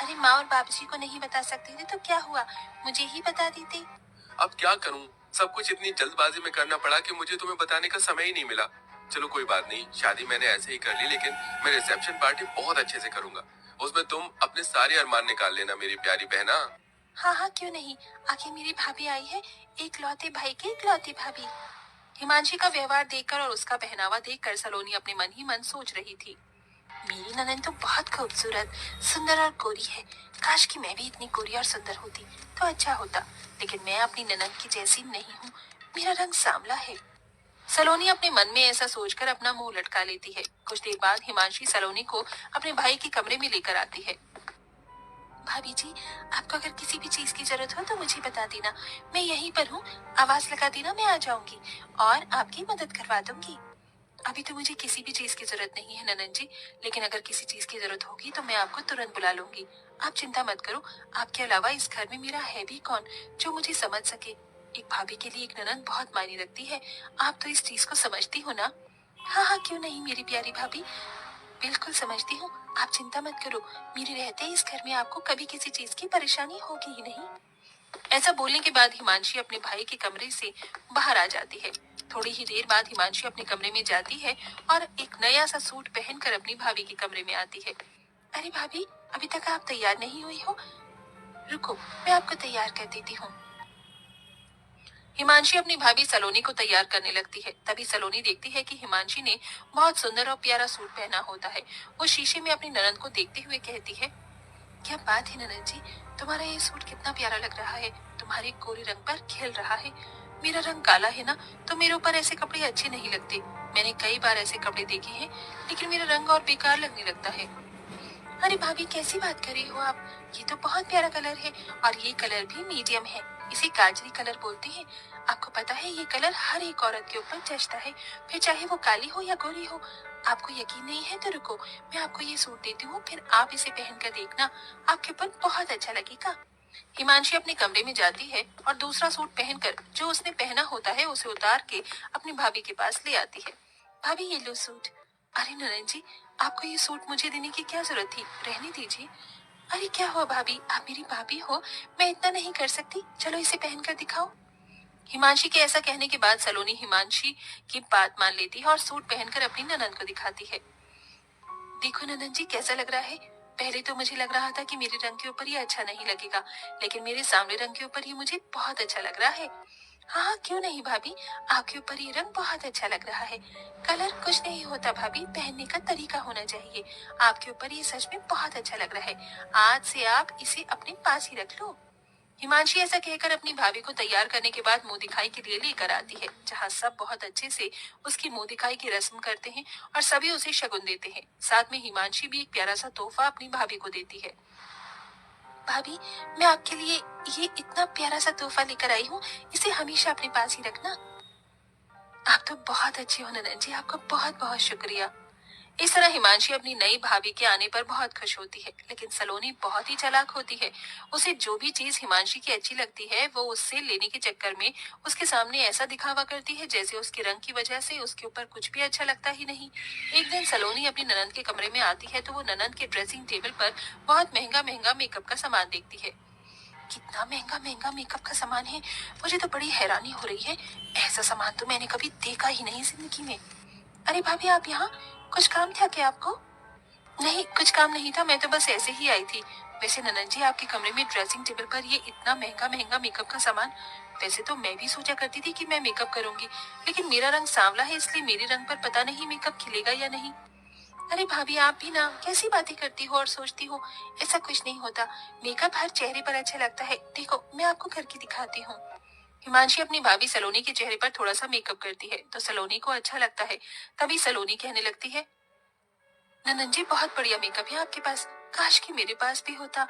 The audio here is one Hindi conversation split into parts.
अरे माँ और बाबूजी को नहीं बता सकते थे तो क्या हुआ, मुझे ही बता देते। अब क्या करूं, सब कुछ इतनी जल्दबाजी में करना पड़ा कि मुझे तुम्हें बताने का समय ही नहीं मिला। चलो कोई बात नहीं, शादी मैंने ऐसे ही कर ली, लेकिन मैं रिसेप्शन पार्टी बहुत अच्छे से करूंगा। उसमें तुम अपने सारे अरमान निकाल लेना मेरी प्यारी बहना। हाँ हाँ क्यों नहीं, आखिर मेरी भाभी आई है, एक लौते भाई की इकलौती भाभी। हिमांशी का व्यवहार देखकर और उसका पहनावा देखकर सलोनी अपने मन ही मन सोच रही थी, मेरी ननद तो बहुत खूबसूरत, सुंदर और गोरी है। काश कि मैं भी इतनी गोरी और सुंदर होती तो अच्छा होता, लेकिन मैं अपनी ननद की जैसी नहीं हूँ, मेरा रंग सांवला है। सलोनी अपने मन में ऐसा सोचकर अपना मुंह लटका लेती है। कुछ देर बाद हिमांशी सलोनी को अपने भाई के कमरे में लेकर आती है। भाभी जी, आपको अगर किसी भी चीज की जरूरत हो तो मुझे बता देना, मैं यहीं पर हूँ, आवाज लगा देना, मैं आ जाऊंगी और आपकी मदद करवा दूंगी। अभी तो मुझे किसी भी चीज की जरूरत नहीं है ननन जी, लेकिन अगर किसी चीज की जरूरत होगी तो मैं आपको तुरंत बुला लूंगी। आप चिंता मत करो, आपके अलावा इस घर में मेरा है भी कौन जो मुझे समझ सके। एक भाभी के लिए एक ननन बहुत मायने रखती है, आप तो इस चीज को समझती हो ना। हाँ हाँ क्यों नहीं मेरी प्यारी भाभी, बिल्कुल समझती हूँ, आप चिंता मत करो, मेरे रहते इस घर में आपको कभी किसी चीज की परेशानी होगी ही नहीं। ऐसा बोलने के बाद हिमांशी अपने भाई के कमरे से बाहर आ जाती है। थोड़ी ही देर बाद हिमांशी अपने कमरे में जाती है और एक नया सा सूट पहनकर अपनी भाभी के कमरे में आती है। अरे भाभी, अभी तक आप तैयार नहीं हुई हो, रुको मैं आपको तैयार कर देती हूँ। हिमांशी अपनी भाभी सलोनी को तैयार करने लगती है। तभी सलोनी देखती है कि हिमांशी ने बहुत सुंदर और प्यारा सूट पहना होता है। वो शीशे में अपनी ननद को देखते हुए कहती है, क्या बात है ननद जी, तुम्हारा ये सूट कितना प्यारा लग रहा है, तुम्हारे गोरे रंग पर खिल रहा है। मेरा रंग काला है ना, तो मेरे ऊपर ऐसे कपड़े अच्छे नहीं लगते। मैंने कई बार ऐसे कपड़े देखे हैं, लेकिन मेरा रंग और बेकार लगने लगता है। अरे भाभी कैसी बात कर रही हो आप, ये तो बहुत प्यारा कलर है और ये कलर भी मीडियम है, इसे गाजरी कलर बोलते हैं। आपको पता है ये कलर हर एक औरत के ऊपर जचता है, फिर चाहे वो काली हो या गोरी हो। आपको यकीन नहीं है तो रुको, मैं आपको ये सूट देती हूँ, फिर आप इसे पहनकर देखना, आपके ऊपर बहुत अच्छा लगेगा। हिमांशी अपने कमरे में जाती है और दूसरा सूट पहनकर जो उसने पहना होता है उसे उतार के अपनी भाभी के पास ले आती है। भाभी ये लो सूट। अरे ननन जी, आपको ये सूट मुझे देने की क्या जरूरत थी, रहने दीजिए। अरे क्या हुआ भाभी, आप मेरी भाभी हो, मैं इतना नहीं कर सकती, चलो इसे पहनकर दिखाओ। हिमांशी के ऐसा कहने के बाद सलोनी हिमांशी की बात मान लेती है और सूट पहनकर अपनी ननन को दिखाती है। देखो ननन जी कैसा लग रहा है। पहले तो मुझे लग रहा था कि मेरे रंग के ऊपर ये अच्छा नहीं लगेगा, लेकिन मेरे सांवले रंग के ऊपर ये मुझे बहुत अच्छा लग रहा है। हाँ हाँ क्यों नहीं भाभी, आपके ऊपर ये रंग बहुत अच्छा लग रहा है। कलर कुछ नहीं होता भाभी, पहनने का तरीका होना चाहिए। आपके ऊपर ये सच में बहुत अच्छा लग रहा है, आज से आप इसे अपने पास ही रख लो। हिमांशी ऐसा कहकर अपनी भाभी को तैयार करने के बाद मुंह दिखाई के लिए लेकर आती है, जहाँ सब बहुत अच्छे से उसकी मुंह दिखाई की रस्म करते हैं और सभी उसे शगुन देते हैं। साथ में हिमांशी भी एक प्यारा सा तोहफा अपनी भाभी को देती है। भाभी, मैं आपके लिए ये इतना प्यारा सा तोहफा लेकर आई हूँ, इसे हमेशा अपने पास ही रखना। आप तो बहुत अच्छी हो ननन जी, आपका बहुत बहुत शुक्रिया। इस तरह हिमांशी अपनी नई भाभी के आने पर बहुत खुश होती है, लेकिन सलोनी बहुत ही चालाक होती है। उसे जो भी चीज हिमांशी की अच्छी लगती है वो उससे लेने के चक्कर में उसके सामने ऐसा दिखावा करती है जैसे उसके रंग की वजह से उसके ऊपर कुछ भी अच्छा लगता ही नहीं। एक दिन सलोनी अपनी ननंद के कमरे में आती है तो वो ननंद के ड्रेसिंग टेबल पर बहुत महंगा महंगा मेकअप का सामान देखती है। कितना महंगा महंगा मेकअप का सामान है, मुझे तो बड़ी हैरानी हो रही है, ऐसा सामान तो मैंने कभी देखा ही नहीं जिंदगी में। अरे भाभी आप यहाँ, कुछ काम था क्या आपको? नहीं कुछ काम नहीं था, मैं तो बस ऐसे ही आई थी। वैसे ननन जी आपके कमरे में ड्रेसिंग टेबल पर ये इतना महंगा महंगा मेकअप का सामान, वैसे तो मैं भी सोचा करती थी कि मैं मेकअप करूंगी, लेकिन मेरा रंग सांवला है इसलिए मेरे रंग पर पता नहीं मेकअप खिलेगा या नहीं। अरे भाभी आप भी ना कैसी बातें करती हो और सोचती हो, ऐसा कुछ नहीं होता, मेकअप हर चेहरे पर अच्छा लगता है, देखो मैं आपको करके दिखाती हूँ। हिमांशी अपनी भाभी सलोनी के चेहरे पर थोड़ा सा मेकअप करती है तो सलोनी को अच्छा लगता है। तभी सलोनी कहने लगती है, ननन जी बहुत बढ़िया मेकअप है आपके पास, काश कि मेरे पास भी होता।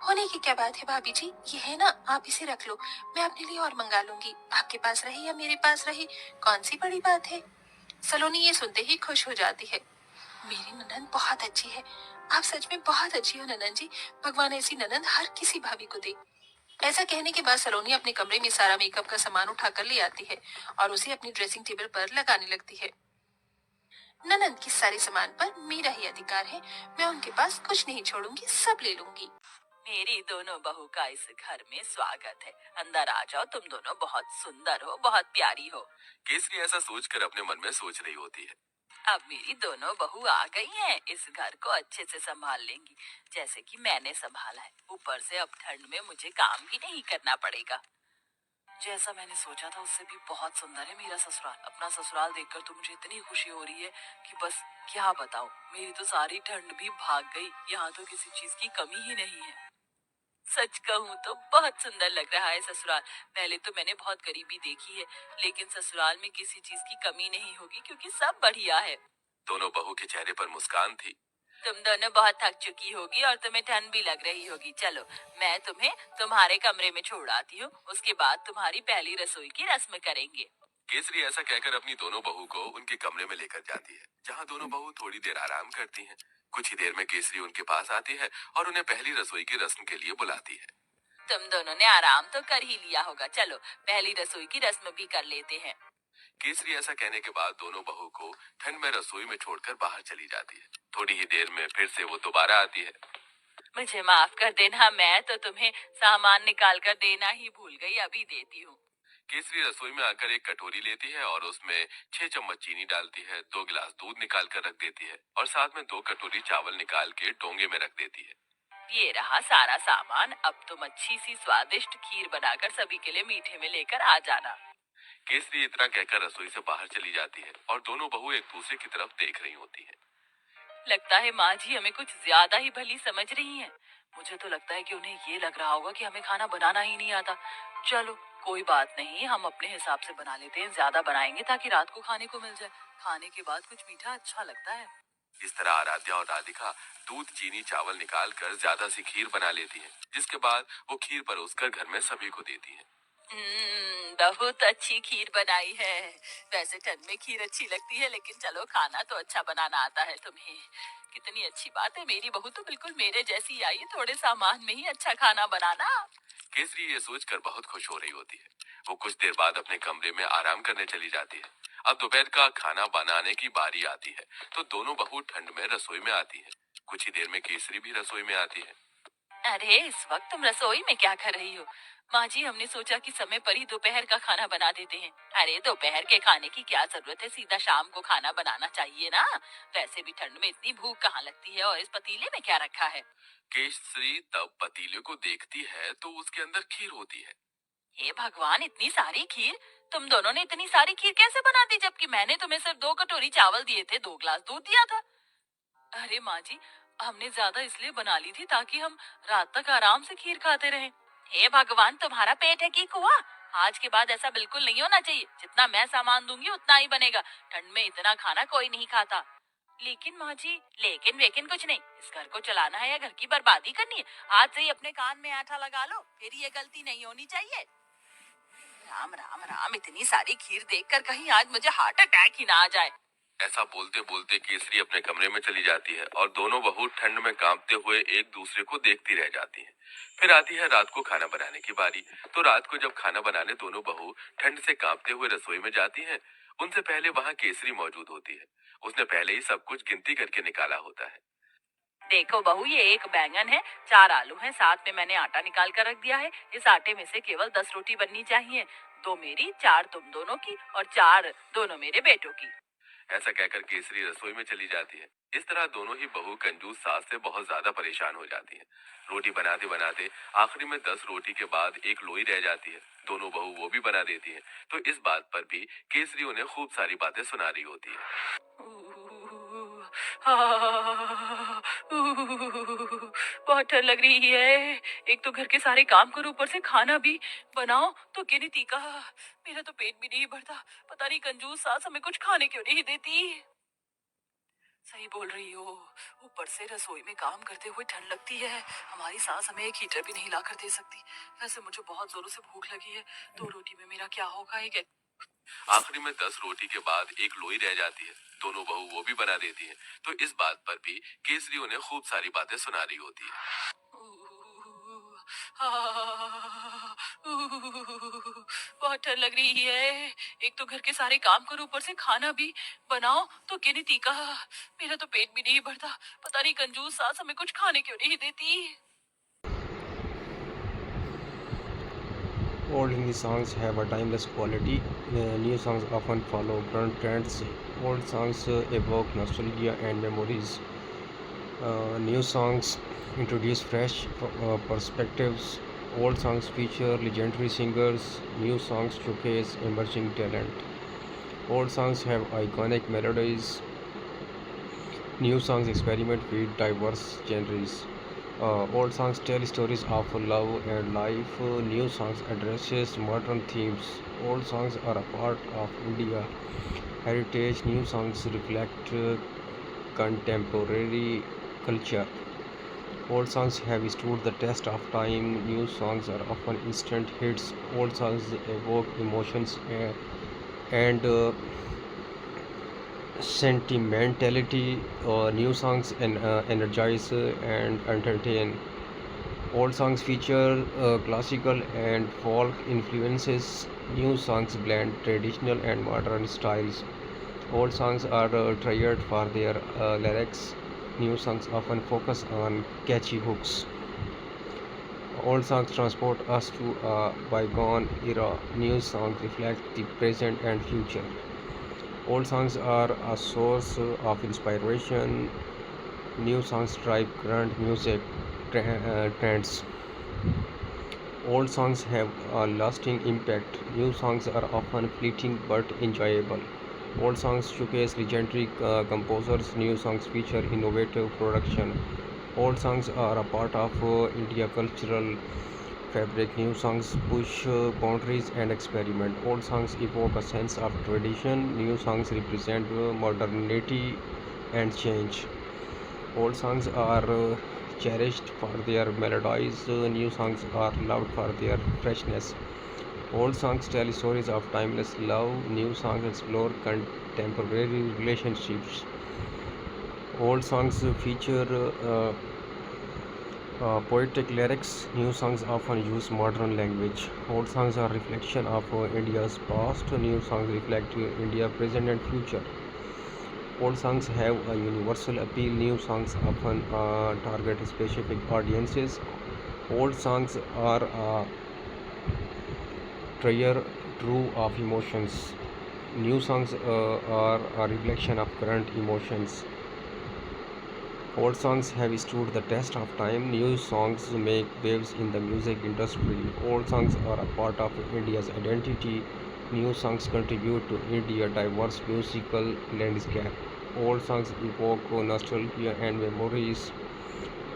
होने की क्या बात है भाभी जी, ये है ना, आप इसे रख लो, मैं अपने लिए और मंगा लूंगी, आपके पास रहे या मेरे पास रहे, कौन सी बड़ी बात है। सलोनी ये सुनते ही खुश हो जाती है। मेरी ननन बहुत अच्छी है, आप सच में बहुत अच्छी हो ननन जी, भगवान ऐसी ननन हर किसी भाभी को दे। ऐसा कहने के बाद सलोनी अपने कमरे में सारा मेकअप का सामान उठाकर ले आती है और उसे अपनी ड्रेसिंग टेबल पर लगाने लगती है। ननद के सारे सामान पर मेरा ही अधिकार है, मैं उनके पास कुछ नहीं छोड़ूंगी, सब ले लूंगी। मेरी दोनों बहू का इस घर में स्वागत है। अंदर आ जाओ, तुम दोनों बहुत सुंदर हो, बहुत प्यारी हो। केसरी ऐसा सोचकर अपने मन में सोच रही होती है। अब मेरी दोनों बहू आ गई हैं, इस घर को अच्छे से संभाल लेंगी, जैसे कि मैंने संभाला है। ऊपर से अब ठंड में मुझे काम भी नहीं करना पड़ेगा। जैसा मैंने सोचा था उससे भी बहुत सुंदर है मेरा ससुराल। अपना ससुराल देखकर तो मुझे इतनी खुशी हो रही है कि बस क्या बताऊं। मेरी तो सारी ठंड भी भाग गई। यहाँ तो किसी चीज की कमी ही नहीं है। सच कहूँ तो बहुत सुंदर लग रहा है ससुराल। पहले तो मैंने बहुत गरीबी देखी है, लेकिन ससुराल में किसी चीज की कमी नहीं होगी क्योंकि सब बढ़िया है। दोनों बहू के चेहरे पर मुस्कान थी। तुम दोनों बहुत थक चुकी होगी और तुम्हें ठंड भी लग रही होगी। चलो, मैं तुम्हें तुम्हारे कमरे में छोड़ आती हूँ। उसके बाद तुम्हारी पहली रसोई की रस्म करेंगे। केसरी ऐसा कहकर अपनी दोनों बहू को उनके कमरे में लेकर जाती है, जहाँ दोनों बहू थोड़ी देर आराम करती हैं। कुछ ही देर में केसरी उनके पास आती है और उन्हें पहली रसोई की रस्म के लिए बुलाती है। तुम दोनों ने आराम तो कर ही लिया होगा, चलो पहली रसोई की रस्म भी कर लेते हैं। केसरी ऐसा कहने के बाद दोनों बहू को ठंड में रसोई में छोड़कर बाहर चली जाती है। थोड़ी ही देर में फिर से वो दोबारा आती है। मुझे माफ कर देना, मैं तो तुम्हें सामान निकाल कर देना ही भूल गई, अभी देती हूँ। केसरी रसोई में आकर एक कटोरी लेती है और उसमें 6 चम्मच चीनी डालती है, 2 गिलास दूध निकाल कर रख देती है और साथ में 2 कटोरी चावल निकाल के डोंगे में रख देती है। ये रहा सारा सामान। अब तुम अच्छी सी स्वादिष्ट खीर बनाकर सभी के लिए मीठे में लेकर आ जाना। केसरी इतना कहकर रसोई से बाहर चली जाती है और दोनों बहू एक दूसरे की तरफ देख रही होती हैं। लगता है माँ जी हमें कुछ ज्यादा ही भली समझ रही हैं। मुझे तो लगता है कि उन्हें ये लग रहा होगा कि हमें खाना बनाना ही नहीं आता। चलो कोई बात नहीं, हम अपने हिसाब से बना लेते हैं। ज्यादा बनाएंगे ताकि रात को खाने को मिल जाए। खाने के बाद कुछ मीठा अच्छा लगता है। इस तरह आराध्या और राधिका दूध चीनी चावल निकाल कर ज्यादा सी खीर बना लेती हैं, जिसके बाद वो खीर परोसकर घर में सभी को देती हैं। बहुत अच्छी खीर बनाई है। वैसे ठंड में खीर अच्छी लगती है, लेकिन चलो खाना तो अच्छा बनाना आता है तुम्हें। कितनी अच्छी बात है, मेरी बहू तो बिल्कुल मेरे जैसी आई है, थोड़े सामान में ही अच्छा खाना बनाना। केसरी ये सोचकर बहुत खुश हो रही होती है। वो कुछ देर बाद अपने कमरे में आराम करने चली जाती है। अब दोपहर का खाना बनाने की बारी आती है, तो दोनों बहू ठंड में रसोई में आती है। कुछ ही देर में केसरी भी रसोई में आती है। अरे इस वक्त तुम रसोई में क्या कर रही हो? माँ जी हमने सोचा कि समय पर ही दोपहर का खाना बना देते हैं। अरे दोपहर के खाने की क्या जरूरत है, सीधा शाम को खाना बनाना चाहिए ना। वैसे भी ठंड में इतनी भूख कहाँ लगती है, और इस पतीले में क्या रखा है? केसरी तब पतीले को देखती है तो उसके अंदर खीर होती है। हे भगवान, इतनी सारी खीर! तुम दोनों ने इतनी सारी खीर कैसे बना दी, जबकि मैंने तुम्हें सिर्फ 2 कटोरी चावल दिए थे, 2 गिलास दूध दिया था। अरे माँ जी, हमने ज्यादा इसलिए बना ली थी ताकि हम रात तक आराम से खीर खाते रहें। हे भगवान, तुम्हारा पेट है कि कुआं? आज के बाद ऐसा बिल्कुल नहीं होना चाहिए। जितना मैं सामान दूंगी उतना ही बनेगा। ठंड में इतना खाना कोई नहीं खाता। लेकिन माँ जी, लेकिन वेकिन कुछ नहीं। इस घर को चलाना है या घर की बर्बादी करनी है? आज से ही अपने कान में आठा लगा लो, फिर ये गलती नहीं होनी चाहिए। राम राम राम, इतनी सारी खीर देखकर कहीं आज मुझे हार्ट अटैक ही ना आ जाए। ऐसा बोलते बोलते केसरी अपने कमरे में चली जाती है और दोनों बहू ठंड में कांपते हुए एक दूसरे को देखती रह जाती हैं। फिर आती है रात को खाना बनाने की बारी। तो रात को जब खाना बनाने दोनों बहू ठंड से कांपते हुए रसोई में जाती हैं, उनसे पहले वहां केसरी मौजूद होती है। उसने पहले ही सब कुछ गिनती करके निकाला होता है। देखो बहू, ये एक बैंगन है, 4 आलू हैं, साथ में मैंने आटा निकाल कर रख दिया है। इस आटे में से केवल 10 रोटी बननी चाहिए। 2 मेरी, 4 तुम दोनों की और 4 दोनों मेरे बेटों की। ऐसा कहकर केसरी रसोई में चली जाती है। इस तरह दोनों ही बहू कंजूस सास से बहुत ज्यादा परेशान हो जाती हैं। रोटी बनाते बनाते आखिरी में 10 रोटी के बाद एक लोई रह जाती है। दोनों बहू वो भी बना देती हैं। तो इस बात पर भी केसरी उन्हें खूब सारी बातें सुना रही होती है। बहुत ठंड लग रही है। एक तो घर के सारे काम करो, ऊपर से खाना भी बनाओ, तो गिनती का। मेरा तो पेट भी नहीं भरता। पता नहीं कंजूस सास हमें कुछ खाने क्यों नहीं देती। सही बोल रही हो। ऊपर से रसोई में काम करते हुए ठंड लगती है। हमारी सास हमें एक हीटर भी नहीं ला कर दे सकती। वैसे मुझे बहुत जोरों से भूख लगी है। 2 रोटी में मेरा क्या होगा? एक आखिरी में 10 रोटी के बाद एक लोई रह जाती है। दोनों बहू वो भी बना देती हैं। तो इस बात पर भी केसरी उन्हें खूब सारी बातें सुना रही होती है। बहुत ठंड लग रही है। एक तो घर के सारे काम करो, ऊपर से खाना भी बनाओ, तो गिनती का। मेरा तो पेट भी नहीं भरता। पता नहीं कंजूस सास हमें कुछ खाने क्यों नहीं देती। Old Hindi songs have a timeless quality. New songs often follow current trends. Old songs evoke nostalgia and memories. New songs introduce fresh perspectives. Old songs feature legendary singers. New songs showcase emerging talent. Old songs have iconic melodies. New songs experiment with diverse genres. Old songs tell stories of love and life. New songs addresses modern themes. Old songs are a part of India heritage. New songs reflect contemporary culture. Old songs have stood the test of time. New songs are often instant hits. Old songs evoke emotions and sentimentality. New songs energize and entertain. Old songs feature classical and folk influences. New songs blend traditional and modern styles. Old songs are treasured for their lyrics. New songs often focus on catchy hooks. Old songs transport us to a bygone era. New songs reflect the present and future. Old songs are a source of inspiration. New songs drive current music trends. Old songs have a lasting impact. New songs are often fleeting but enjoyable. Old songs showcase legendary composers. New songs feature innovative production. Old songs are a part of India cultural fabric. New songs push boundaries and experiment. Old songs evoke a sense of tradition. New songs represent modernity and change. Old songs are cherished for their melodies. New songs are loved for their freshness. Old songs tell stories of timeless love. New songs explore contemporary relationships. Old songs feature poetic lyrics. New songs often use modern language. Old songs are reflection of India's past. New songs reflect India's present and future. Old songs have a universal appeal. New songs often target specific audiences. Old songs are a treasure trove of emotions. New songs are a reflection of current emotions. Old songs have stood the test of time. New songs make waves in the music industry. Old songs are a part of India's identity. New songs contribute to India's diverse musical landscape. Old songs evoke nostalgia and memories.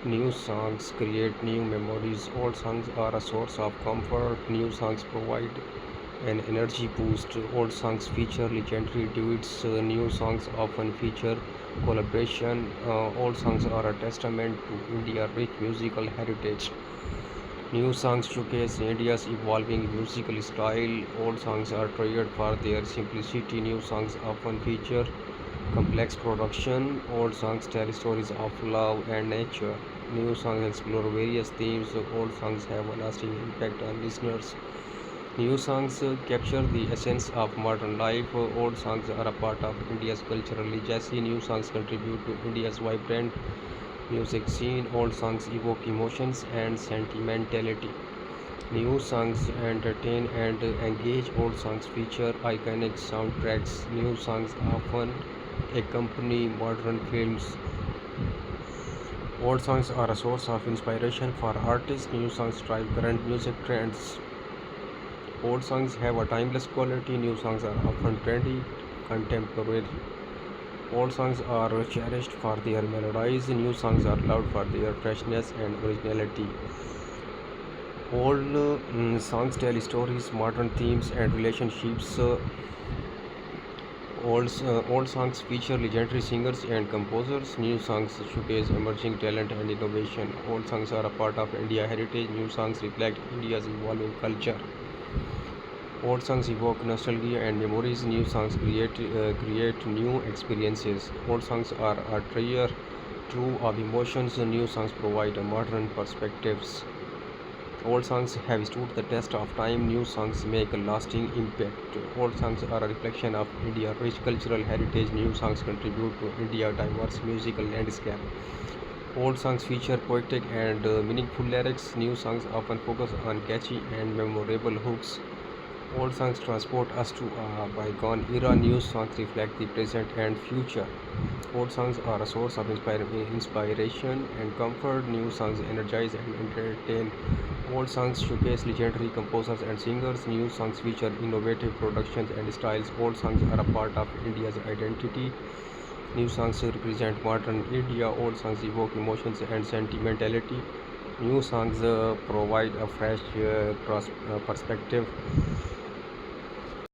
New songs create new memories. Old songs are a source of comfort. New songs provide an energy boost. Old songs feature legendary duets. New songs often feature collaboration. Old songs are a testament to India's rich musical heritage. New songs showcase India's evolving musical style. Old songs are treasured for their simplicity. New songs often feature complex production. Old songs tell stories of love and nature. New songs explore various themes. Old songs have a lasting impact on listeners. New songs capture the essence of modern life. Old songs are a part of India's cultural legacy. New songs contribute to India's vibrant music scene. Old songs evoke emotions and sentimentality. New songs entertain and engage. Old songs feature iconic soundtracks. New songs often accompany modern films. Old songs are a source of inspiration for artists. New songs drive current music trends. Old songs have a timeless quality. New songs are often trendy, contemporary. Old songs are cherished for their melodies. New songs are loved for their freshness and originality. Old songs tell stories, modern themes, and relationships. Old songs feature legendary singers and composers. New songs showcase emerging talent and innovation. Old songs are a part of India heritage. New songs reflect India's evolving culture. Old songs evoke nostalgia and memories. New songs create new experiences. Old songs are a treasure trove of emotions. New songs provide a modern perspectives. Old songs have stood the test of time. New songs make a lasting impact. Old songs are a reflection of India's rich cultural heritage. New songs contribute to India's diverse musical landscape. Old songs feature poetic and meaningful lyrics. New songs often focus on catchy and memorable hooks. Old songs transport us to a bygone era. New songs reflect the present and future. Old songs are a source of inspiration and comfort. New songs energize and entertain. Old songs showcase legendary composers and singers. New songs feature innovative productions and styles. Old songs are a part of India's identity. New songs represent modern India. Old songs evoke emotions and sentimentality. New songs provide a fresh perspective.